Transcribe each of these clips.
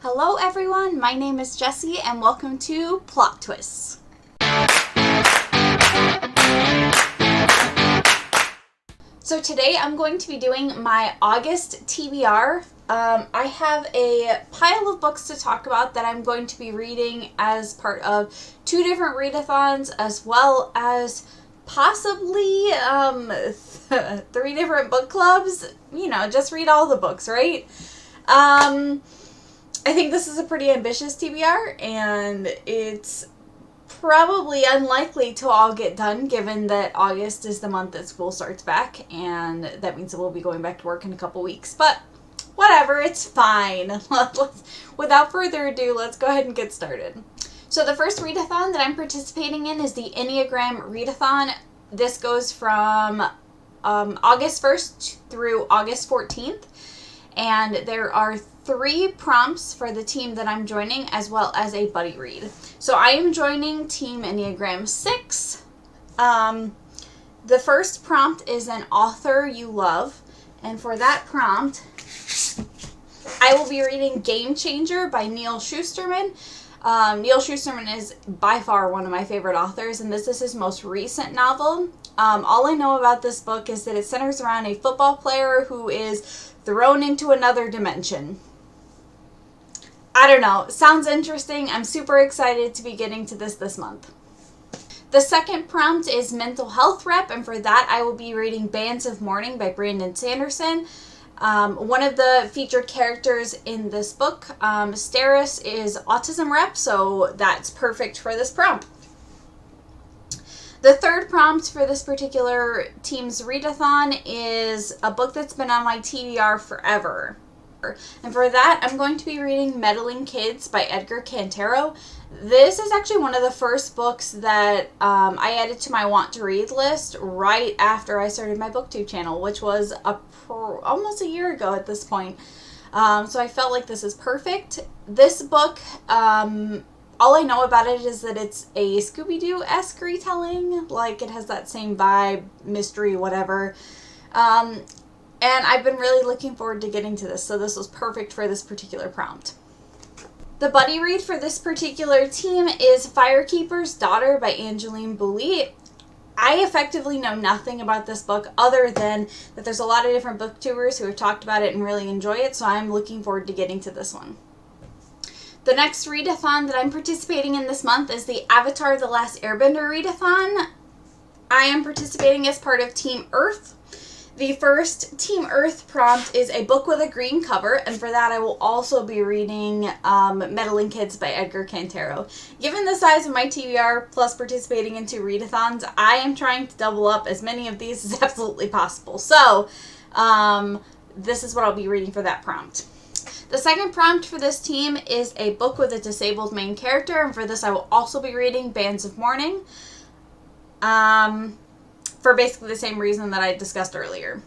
Hello everyone, my name is Jessie and welcome to Plot Twists. So today I'm going to be doing my August TBR. I have a pile of books to talk about that I'm going to be reading as part of 2 different readathons, as well as possibly 3 different book clubs. You know, just read all the books, right? I think this is a pretty ambitious TBR, and it's probably unlikely to all get done, given that August is the month that school starts back, and that means that we'll be going back to work in a couple weeks. But whatever, it's fine. Without further ado, let's go ahead and get started. So the first readathon that I'm participating in is the Enneagram Read-A-Thon. This goes from August 1st through August 14th, and there are 3 prompts for the team that I'm joining, as well as a buddy read. So I am joining Team Enneagram 6. The first prompt is an author you love, and for that prompt, I will be reading Game Changer by Neal Shusterman. Neal Shusterman is by far one of my favorite authors, and this is his most recent novel. All I know about this book is that it centers around a football player who is thrown into another dimension. I don't know. Sounds interesting. I'm super excited to be getting to this month. The second prompt is Mental Health Rep, and for that I will be reading Bands of Mourning by Sanderson. One of the featured characters in this book, Steris, is Autism Rep, so that's perfect for this prompt. The third prompt for this particular team's readathon is a book that's been on my TBR forever. And for that, I'm going to be reading Meddling Kids by Edgar Cantero. This is actually one of the first books that I added to my want to read list right after I started my booktube channel, which was almost a year ago at this point. So I felt like this is perfect. This book, all I know about it is that it's a Scooby-Doo-esque retelling. Like, it has that same vibe, mystery, whatever. And I've been really looking forward to getting to this, so this was perfect for this particular prompt. The buddy read for this particular team is Firekeeper's Daughter by Angeline Boulley. I effectively know nothing about this book other than that there's a lot of different booktubers who have talked about it and really enjoy it, so I'm looking forward to getting to this one. The next readathon that I'm participating in this month is the Avatar: The Last Airbender readathon. I am participating as part of Team Earth. The first Team Earth prompt is a book with a green cover, and for that I will also be reading Meddling Kids by Edgar Cantero. Given the size of my TBR plus participating in 2 readathons, I am trying to double up as many of these as absolutely possible. So, this is what I'll be reading for that prompt. The second prompt for this team is a book with a disabled main character, and for this I will also be reading Bands of Mourning. For basically the same reason that I discussed earlier.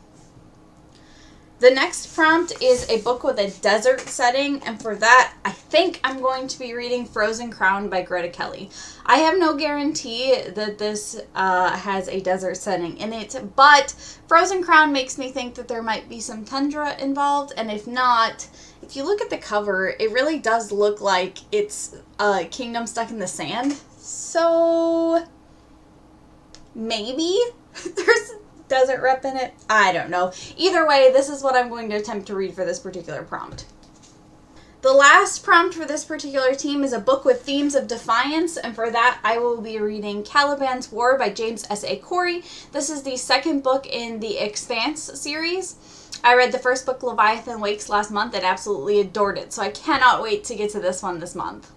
The next prompt is a book with a desert setting, and for that, I think I'm going to be reading Frozen Crown by Greta. I have no guarantee that this has a desert setting in it, but Frozen Crown makes me think that there might be some tundra involved, and if not, if you look at the cover, it really does look like it's a kingdom stuck in the sand. So maybe there's desert rep in it. I don't know. Either way, this is what I'm going to attempt to read for this particular prompt. The last prompt for this particular team is a book with themes of defiance, and for that I will be reading Caliban's War by James S.A. Corey. This is the second book in the Expanse series. I read the first book, Leviathan Wakes, last month and absolutely adored it, so I cannot wait to get to this one this month.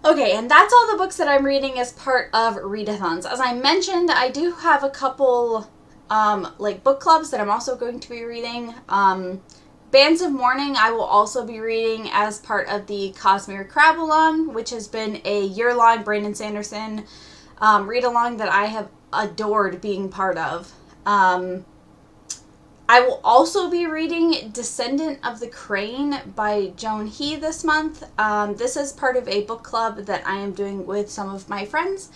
Okay, and that's all the books that I'm reading as part of readathons. As I mentioned, I do have a couple book clubs that I'm also going to be reading. Bands of Mourning I will also be reading as part of the Cosmere Crab-Along, which has been a year-long Sanderson read-along that I have adored being part of. I will also be reading Descendant of the Crane by Joan this month. This is part of a book club that I am doing with some of my friends,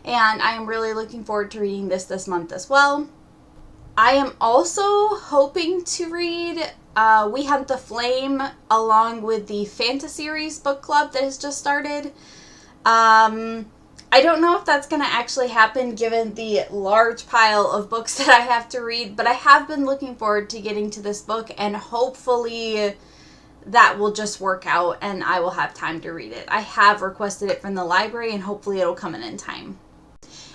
and I am really looking forward to reading this month as well. I am also hoping to read We Hunt the Flame, along with the Fantaseries book club that has just started. I don't know if that's going to actually happen given the large pile of books that I have to read, but I have been looking forward to getting to this book, and hopefully that will just work out and I will have time to read it. I have requested it from the library, and hopefully it'll come in time.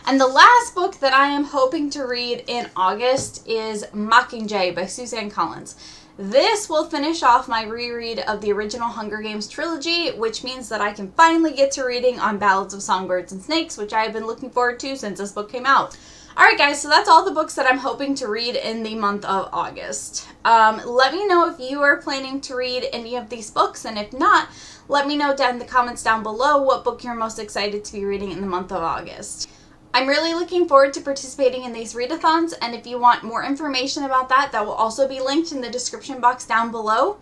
And the last book that I am hoping to read in August is Mockingjay by Suzanne Collins. This will finish off my reread of the original Hunger Games trilogy, which means that I can finally get to reading on Ballads of Songbirds and Snakes, which I have been looking forward to since this book came out. Alright guys, so that's all the books that I'm hoping to read in the month of August. Let me know if you are planning to read any of these books, and if not, let me know down in the comments down below what book you're most excited to be reading in the month of August. I'm really looking forward to participating in these readathons, and if you want more information about that, that will also be linked in the description box down below.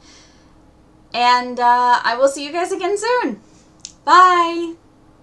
And I will see you guys again soon. Bye!